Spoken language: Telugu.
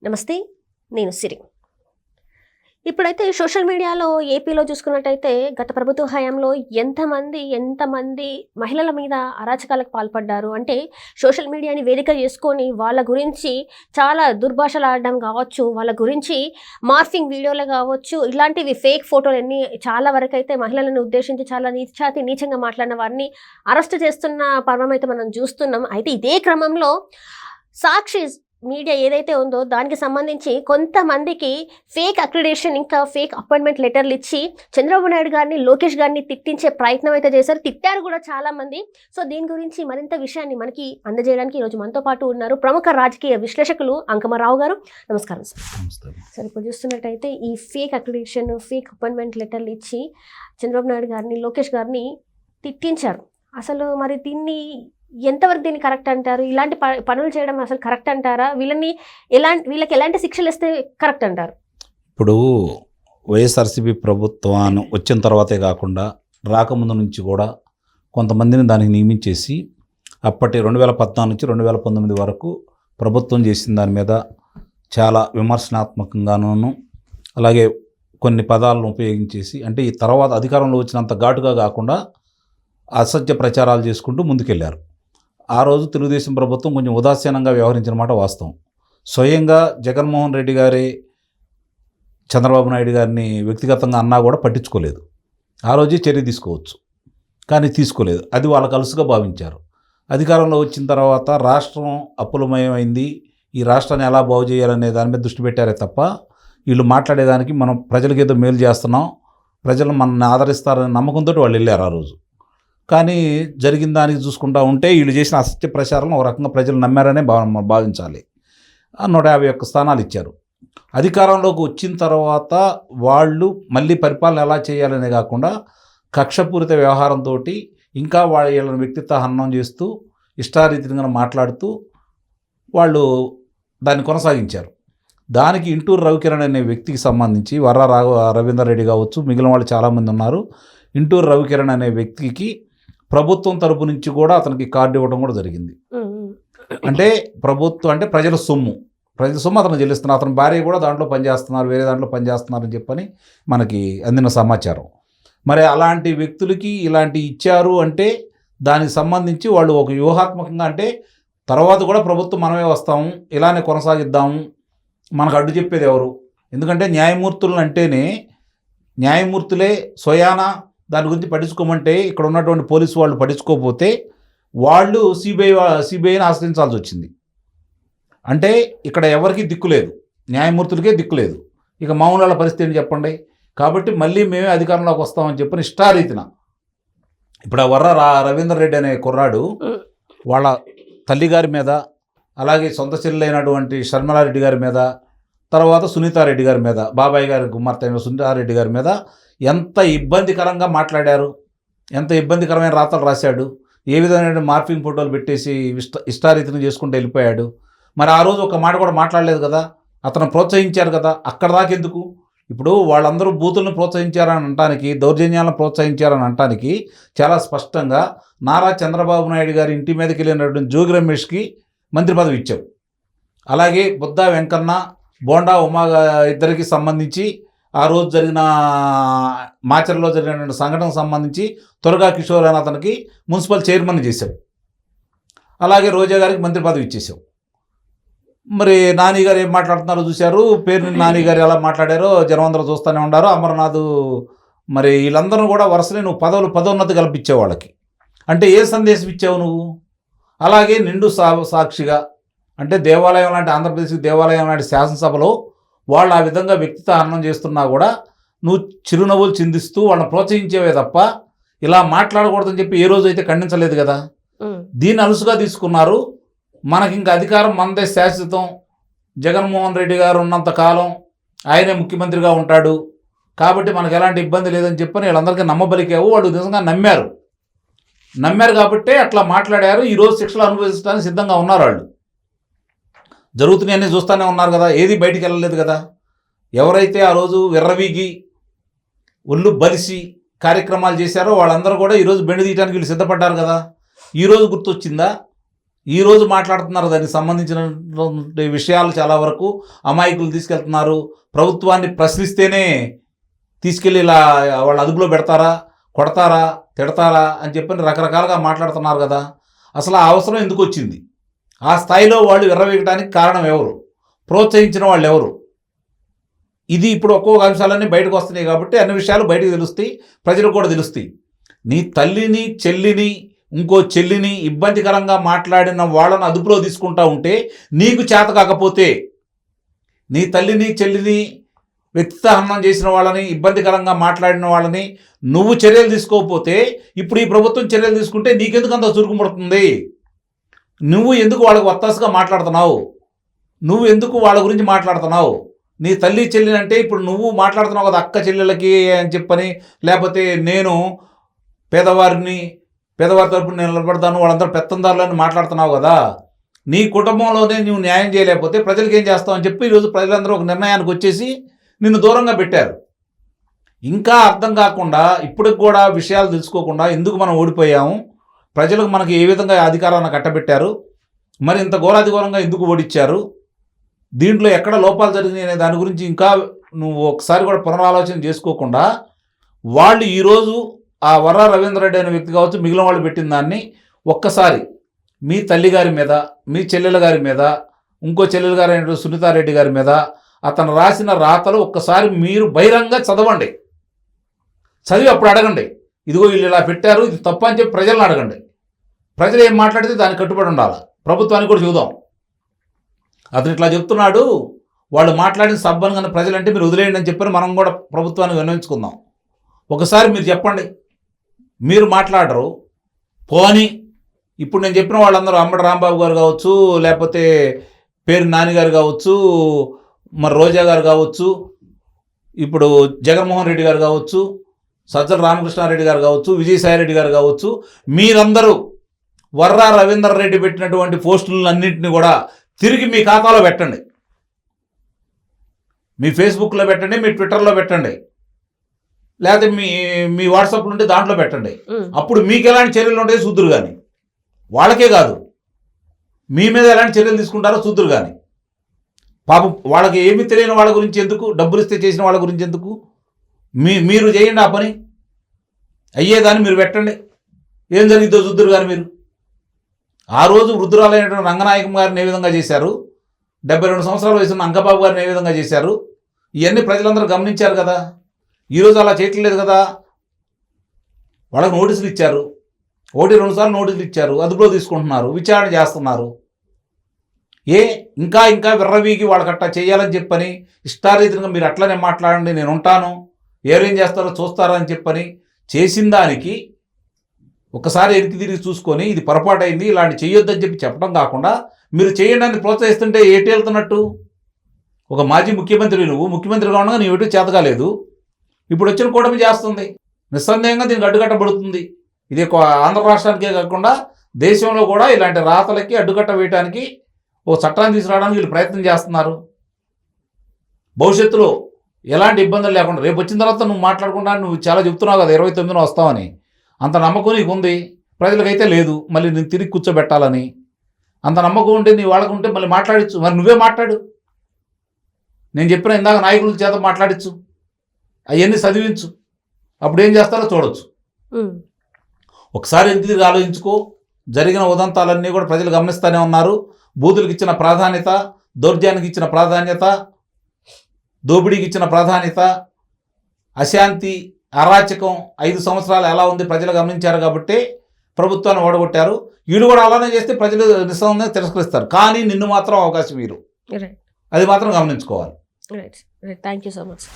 నమస్తే. నేను సిరి. ఇప్పుడైతే సోషల్ మీడియాలో ఏపీలో చూసుకున్నట్టయితే గత ప్రభుత్వ హయాంలో ఎంతమంది మహిళల మీద అరాచకాలకు పాల్పడ్డారు. అంటే సోషల్ మీడియాని వేదిక చేసుకొని వాళ్ళ గురించి చాలా దుర్భాషలు ఆడడం కావచ్చు, వాళ్ళ గురించి మార్ఫింగ్ వీడియోలు కావచ్చు, ఇలాంటివి ఫేక్ ఫోటోలన్నీ చాలా వరకైతే మహిళలను ఉద్దేశించి చాలా నీచంగా మాట్లాడిన వారిని అరెస్ట్ చేస్తున్న పర్వం అయితే మనం చూస్తున్నాం. అయితే ఇదే క్రమంలో సాక్షి మీడియా ఏదైతే ఉందో దానికి సంబంధించి కొంతమందికి ఫేక్ అక్రిడేషన్ ఇంకా ఫేక్ అపాయింట్మెంట్ లెటర్లు ఇచ్చి చంద్రబాబు నాయుడు గారిని, లోకేష్ గారిని తిట్టించే ప్రయత్నం అయితే చేశారు. తిట్టారు కూడా చాలామంది. సో దీని గురించి మరింత విషయాన్ని మనకి అందజేయడానికి ఈరోజు మనతో పాటు ఉన్నారు ప్రముఖ రాజకీయ విశ్లేషకులు అంకమరావు గారు. నమస్కారం సార్. సార్, ఇప్పుడు చూస్తున్నట్టయితే ఈ ఫేక్ అక్రిడేషన్, ఫేక్ అపాయింట్మెంట్ లెటర్లు ఇచ్చి చంద్రబాబు నాయుడు గారిని, లోకేష్ గారిని తిట్టించారు. అసలు మరి ఎంతవరకు దీన్ని కరెక్ట్ అంటారు? ఇలాంటి పనులు చేయడం అసలు కరెక్ట్ అంటారా? వీళ్ళకి ఎలాంటి శిక్షలు ఇస్తే కరెక్ట్ అంటారు? ఇప్పుడు వైఎస్ఆర్సీపీ ప్రభుత్వం వచ్చిన తర్వాతే కాకుండా రాకముందు నుంచి కూడా కొంతమందిని దానికి నియమించేసి అప్పటి 2014 నుంచి 2019 వరకు ప్రభుత్వం చేసిన దాని మీద చాలా విమర్శనాత్మకంగానూ, అలాగే కొన్ని పదాలను ఉపయోగించేసి, అంటే ఈ తర్వాత అధికారంలో వచ్చినంత ఘాటుగా కాకుండా అసత్య ప్రచారాలు చేసుకుంటూ ముందుకెళ్లారు. ఆ రోజు తెలుగుదేశం ప్రభుత్వం కొంచెం ఉదాసీనంగా వ్యవహరించిన మాట వాస్తవం. స్వయంగా జగన్మోహన్ రెడ్డి గారే చంద్రబాబు నాయుడు గారిని వ్యక్తిగతంగా అన్నా కూడా పట్టించుకోలేదు. ఆ రోజే చర్య తీసుకోవచ్చు, కానీ తీసుకోలేదు. అది వాళ్ళకు అలుసుగా భావించారు. అధికారంలో వచ్చిన తర్వాత రాష్ట్రం అప్పులమయమైంది, ఈ రాష్ట్రాన్ని ఎలా బాగు చేయాలనే దాని మీద దృష్టి పెట్టారే తప్ప వీళ్ళు మాట్లాడేదానికి మనం ప్రజలకు ఏదో మేలు చేస్తున్నాం, ప్రజలు మనల్ని ఆదరిస్తారనే నమ్మకంతో వాళ్ళు వెళ్ళారు ఆ రోజు. కానీ జరిగిన దానికి చూసుకుంటూ ఉంటే వీళ్ళు చేసిన అసత్య ప్రచారం ఒక రకంగా ప్రజలు నమ్మారనే భావించాలి. 151 స్థానాలు ఇచ్చారు. అధికారంలోకి వచ్చిన తర్వాత వాళ్ళు మళ్ళీ పరిపాలన ఎలా చేయాలనే కాకుండా కక్షపూరిత వ్యవహారంతో ఇంకా వీళ్ళని వ్యక్తిత్వ హననం చేస్తూ ఇష్టారీతిగా మాట్లాడుతూ వాళ్ళు దాన్ని కొనసాగించారు. దానికి ఇంటూరు రవికిరణ్ అనే వ్యక్తికి సంబంధించి రవీందర్ రెడ్డి కావచ్చు, మిగిలిన వాళ్ళు చాలామంది ఉన్నారు. ఇంటూరు రవికిరణ్ అనే వ్యక్తికి ప్రభుత్వం తరపు నుంచి కూడా అతనికి కార్డు ఇవ్వడం కూడా జరిగింది. అంటే ప్రభుత్వం అంటే ప్రజల సొమ్ము అతను చెల్లిస్తున్నారు. అతని భార్య కూడా దాంట్లో పనిచేస్తున్నారు, వేరే దాంట్లో పనిచేస్తున్నారని చెప్పని మనకి అందిన సమాచారం. మరి అలాంటి వ్యక్తులకి ఇలాంటి ఇచ్చారు అంటే దానికి సంబంధించి వాళ్ళు ఒక వ్యూహాత్మకంగా, అంటే తర్వాత కూడా ప్రభుత్వం మనమే వస్తాము, ఇలానే కొనసాగిద్దాము, మనకు అడ్డు చెప్పేది ఎవరు? ఎందుకంటే న్యాయమూర్తులను అంటేనే న్యాయమూర్తులే స్వయానా దాని గురించి పట్టించుకోమంటే ఇక్కడ ఉన్నటువంటి పోలీసు వాళ్ళు పట్టించుకోకపోతే వాళ్ళు సిబిఐని ఆశ్రయించాల్సి వచ్చింది. అంటే ఇక్కడ ఎవరికి దిక్కులేదు, న్యాయమూర్తులకే దిక్కులేదు. ఇక మామూలు పరిస్థితి ఏంటి చెప్పండి? కాబట్టి మళ్ళీ మేమే అధికారంలోకి వస్తామని చెప్పని ఇష్టారీతిన ఇప్పుడు ఆ రవీందర్ రెడ్డి అనే కుర్రాడు వాళ్ళ తల్లిగారి మీద, అలాగే సొంత చెల్లెలైనటువంటి షర్మిలారెడ్డి గారి మీద, తర్వాత సునీతారెడ్డి గారి మీద, బాబాయ్ గారి కుమార్తె అయిన సునీతారెడ్డి గారి మీద ఎంత ఇబ్బందికరంగా మాట్లాడారు, ఎంత ఇబ్బందికరమైన రాతలు రాశాడు, ఏ విధమైన మార్ఫింగ్ ఫోటోలు పెట్టేసి ఇష్టారీతిని చేసుకుంటూ వెళ్ళిపోయాడు. మరి ఆ రోజు ఒక మాట కూడా మాట్లాడలేదు కదా, అతను ప్రోత్సహించారు కదా. అక్కడ దాకా ఎందుకు? ఇప్పుడు వాళ్ళందరూ బూతులను ప్రోత్సహించారని అనటానికి, దౌర్జన్యాలను ప్రోత్సహించారని అనటానికి చాలా స్పష్టంగా నారా చంద్రబాబు నాయుడు గారి ఇంటి మీదకి వెళ్ళినటువంటి జోగి రమేష్కి మంత్రి పదవి ఇచ్చావు. అలాగే బుద్దా వెంకన్న, బోండా ఉమా ఇద్దరికి సంబంధించి ఆ రోజు జరిగిన మాచర్లో జరిగిన సంఘటనకు సంబంధించి త్వరగా కిషోర్ అని అతనికి మున్సిపల్ చైర్మన్ చేశావు. అలాగే రోజా గారికి మంత్రి పదవి ఇచ్చేసావు. మరి నాని గారు ఏం మాట్లాడుతున్నారో చూశారు. పేరు నాని గారు ఎలా మాట్లాడారో జనమందరూ చూస్తూనే ఉన్నారు. అమర్నాథ్, మరి వీళ్ళందరూ కూడా వరుసనే నువ్వు పదోన్నతి కల్పించావు వాళ్ళకి. అంటే ఏ సందేశం ఇచ్చావు నువ్వు? అలాగే నిండు సాక్షిగా, అంటే దేవాలయం లాంటి, ఆంధ్రప్రదేశ్కి దేవాలయం లాంటి శాసనసభలో వాళ్ళు ఆ విధంగా వ్యక్తిత్వ హననం చేస్తున్నా కూడా నువ్వు చిరునవ్వులు చిందిస్తూ వాళ్ళని ప్రోత్సహించేవే తప్ప ఇలా మాట్లాడకూడదని చెప్పి ఏ రోజు అయితే ఖండించలేదు కదా. దీన్ని అలుసుగా తీసుకున్నారు. మనకి ఇంకా అధికారం మనదే శాశ్వతం, జగన్మోహన్ రెడ్డి గారు ఉన్నంత కాలం ఆయనే ముఖ్యమంత్రిగా ఉంటాడు, కాబట్టి మనకు ఎలాంటి ఇబ్బంది లేదని చెప్పని వీళ్ళందరికీ నమ్మబలికావు. వాళ్ళు నిజంగా నమ్మారు కాబట్టే అట్లా మాట్లాడారు. ఈరోజు శిక్షలు అనుభవించడానికి సిద్ధంగా ఉన్నారు. వాళ్ళు జరుగుతున్నాయని చూస్తూనే ఉన్నారు కదా, ఏది బయటికి వెళ్ళలేదు కదా. ఎవరైతే ఆ రోజు విర్రవీగి ఒళ్ళు బలిసి కార్యక్రమాలు చేశారో వాళ్ళందరూ కూడా ఈరోజు బెండు తీయడానికి వీళ్ళు సిద్ధపడ్డారు కదా. ఈరోజు గుర్తొచ్చిందా? ఈరోజు మాట్లాడుతున్నారు దానికి సంబంధించిన విషయాలు చాలా వరకు అమాయకులు తీసుకెళ్తున్నారు. ప్రభుత్వాన్ని ప్రశ్నిస్తేనే తీసుకెళ్ళి ఇలా వాళ్ళ అదుపులో పెడతారా, కొడతారా, తిడతారా అని చెప్పి రకరకాలుగా మాట్లాడుతున్నారు కదా. అసలు ఆ అవసరం ఎందుకు వచ్చింది? ఆ స్థాయిలో వాళ్ళు విర్రవీగటానికి కారణం ఎవరు? ప్రోత్సహించిన వాళ్ళు ఎవరు? ఇది ఇప్పుడు ఒక్కొక్క అంశాలన్నీ బయటకు వస్తున్నాయి కాబట్టి అన్ని విషయాలు బయటకు తెలుస్తాయి, ప్రజలకు కూడా తెలుస్తాయి. నీ తల్లిని, చెల్లిని, ఇంకో చెల్లిని ఇబ్బందికరంగా మాట్లాడిన వాళ్ళను అదుపులో తీసుకుంటా ఉంటే, నీకు చేత కాకపోతే నీ తల్లిని, చెల్లిని వ్యక్తిహనం చేసిన వాళ్ళని, ఇబ్బందికరంగా మాట్లాడిన వాళ్ళని నువ్వు చర్యలు తీసుకోకపోతే, ఇప్పుడు ఈ ప్రభుత్వం చర్యలు తీసుకుంటే నీకెందుకు అంత చురుకుపడుతుంది? నువ్వు ఎందుకు వాళ్ళకు వత్తాసుగా మాట్లాడుతున్నావు? నువ్వు ఎందుకు వాళ్ళ గురించి మాట్లాడుతున్నావు? నీ తల్లి చెల్లిని అంటే ఇప్పుడు నువ్వు మాట్లాడుతున్నావు కదా, అక్క చెల్లెళ్ళకి అని చెప్పని, లేకపోతే నేను పేదవారి తరపున నిలబడతాను, వాళ్ళందరూ పెత్తందారులని మాట్లాడుతున్నావు కదా. నీ కుటుంబంలోనే నువ్వు న్యాయం చేయలేకపోతే ప్రజలకు ఏం చేస్తావు అని చెప్పి ఈరోజు ప్రజలందరూ ఒక నిర్ణయానికి వచ్చేసి నిన్ను దూరంగా పెట్టారు. ఇంకా అర్థం కాకుండా ఇప్పటికి కూడా విషయాలు తెలుసుకోకుండా ఎందుకు మనం ఓడిపోయాము, ప్రజలకు మనకి ఏ విధంగా అధికారాన్ని కట్టబెట్టారు, మరి ఇంత ఘోరాధిఘోరంగా ఎందుకు ఓడిచ్చారు, దీంట్లో ఎక్కడ లోపాలు జరిగినాయి అనే దాని గురించి ఇంకా నువ్వు ఒకసారి కూడా పునరాలోచన చేసుకోకుండా వాళ్ళు ఈరోజు ఆ వర్రా రవీంద్ర రెడ్డి అనే వ్యక్తి కావచ్చు, మిగిలిన వాళ్ళు పెట్టిన దాన్ని ఒక్కసారి మీ తల్లి గారి మీద, మీ చెల్లెల గారి మీద, ఇంకో చెల్లెల గారి అయిన సునీతారెడ్డి గారి మీద అతను రాసిన రాతలు ఒక్కసారి మీరు బహిరంగ చదవండి. చదివి అప్పుడు అడగండి, ఇదిగో వీళ్ళు ఇలా పెట్టారు, ఇది తప్ప అని చెప్పి ప్రజలను అడగండి. ప్రజలు ఏం మాట్లాడితే దానికి కట్టుబడి ఉండాలి. ప్రభుత్వానికి కూడా చూద్దాం. అతను ఇట్లా చెప్తున్నాడు, వాళ్ళు మాట్లాడిన సబ్బను కానీ ప్రజలంటే మీరు వదిలేయండి అని చెప్పని మనం కూడా ప్రభుత్వాన్ని విన్నవించుకుందాం. ఒకసారి మీరు చెప్పండి. మీరు మాట్లాడరు, పోని ఇప్పుడు నేను చెప్పిన వాళ్ళందరూ అంబటి రాంబాబు గారు కావచ్చు, లేకపోతే పేరు నాని గారు కావచ్చు, మరి రోజా గారు కావచ్చు, ఇప్పుడు జగన్మోహన్ రెడ్డి గారు కావచ్చు, సజ్జల రామకృష్ణారెడ్డి గారు కావచ్చు, విజయసాయిరెడ్డి గారు కావచ్చు, మీరందరూ వర్రా రవీందర్ రెడ్డి పెట్టినటువంటి పోస్టులన్నింటినీ కూడా తిరిగి మీ ఖాతాలో పెట్టండి. మీ ఫేస్బుక్లో పెట్టండి, మీ ట్విట్టర్లో పెట్టండి, లేకపోతే మీ వాట్సాప్లో ఉంటే దాంట్లో పెట్టండి. అప్పుడు మీకు ఎలాంటి చర్యలు ఉంటాయో చూద్దురు కానీ, వాళ్ళకే కాదు మీ మీద ఎలాంటి చర్యలు తీసుకుంటారో చూద్దురు కానీ. పాపం వాళ్ళకి ఏమీ తెలియని వాళ్ళ గురించి ఎందుకు, డబ్బులు ఇస్తే చేసిన వాళ్ళ గురించి ఎందుకు? మీరు చేయండి ఆ పని, అయ్యేదాన్ని మీరు పెట్టండి. ఏం జరిగిద్దో చూద్దురు కానీ. మీరు ఆ రోజు వృద్ధురాలైనటువంటి రంగనాయకం గారిని ఏ విధంగా చేశారు, 72 సంవత్సరాల వయసున్న అంకబాబు గారిని ఏ విధంగా చేశారు, ఇవన్నీ ప్రజలందరూ గమనించారు కదా. ఈరోజు అలా చేయట్లేదు కదా. వాళ్ళకి నోటీసులు ఇచ్చారు, 1-2 సార్లు నోటీసులు ఇచ్చారు, అదుపులో తీసుకుంటున్నారు, విచారణ చేస్తున్నారు. ఇంకా విర్రవీగి వాళ్ళకట్టా చేయాలని చెప్పని ఇష్టారీతిగా మీరు అట్లనే మాట్లాడండి, నేను ఉంటాను, ఏం చేస్తారో చూస్తారో అని చెప్పని చేసిన దానికి ఒకసారి ఎనికి తిరిగి చూసుకొని ఇది పొరపాటు అయింది, ఇలాంటి చేయొద్దని చెప్పి చెప్పడం కాకుండా మీరు చేయడానికి ప్రోత్సహిస్తుంటే ఏటి వెళ్తున్నట్టు? ఒక మాజీ ముఖ్యమంత్రి, నువ్వు ముఖ్యమంత్రిగా ఉండగా నీ ఎటు చేత కాలేదు, ఇప్పుడు వచ్చిన కూటమి చేస్తుంది, నిస్సందేహంగా దీనికి అడ్డుకట్టబడుతుంది. ఇది ఆంధ్ర రాష్ట్రానికే కాకుండా దేశంలో కూడా ఇలాంటి రాతలకి అడ్డుకట్ట వేయడానికి ఓ చట్టాన్ని తీసుకురావడానికి వీళ్ళు ప్రయత్నం చేస్తున్నారు. భవిష్యత్తులో ఎలాంటి ఇబ్బందులు లేకుండా రేపు వచ్చిన తర్వాత నువ్వు మాట్లాడకుండా, నువ్వు చాలా చెప్తున్నావు కదా 29న వస్తావని, అంత నమ్మకం నీకు ఉంది, ప్రజలకైతే లేదు. మళ్ళీ నేను తిరిగి కూర్చోబెట్టాలని అంత నమ్మకం ఉంటే నీ వాళ్ళకు ఉంటే మళ్ళీ మాట్లాడించు. మరి నువ్వే మాట్లాడు, నేను చెప్పిన ఇందాక నాయకుల చేత మాట్లాడించు, అవన్నీ చదివించు, అప్పుడు ఏం చేస్తారో చూడొచ్చు. ఒకసారి తిరిగి ఆలోచించుకో. జరిగిన ఉదంతాలన్నీ కూడా ప్రజలు గమనిస్తూనే ఉన్నారు. బూతులకు ఇచ్చిన ప్రాధాన్యత, దౌర్జన్యానికి ఇచ్చిన ప్రాధాన్యత, దోపిడీకి ఇచ్చిన ప్రాధాన్యత, అశాంతి, అరాచకం 5 సంవత్సరాలు ఎలా ఉంది ప్రజలు గమనించారు కాబట్టి ప్రభుత్వాన్ని ఓడగొట్టారు. వీళ్ళు కూడా అలానే చేస్తే ప్రజలు నిస్సందేహంగా తిరస్కరిస్తారు. కానీ నిన్ను మాత్రం అవకాశం మీరు, అది మాత్రం గమనించుకోవాలి. Right, thank you so much.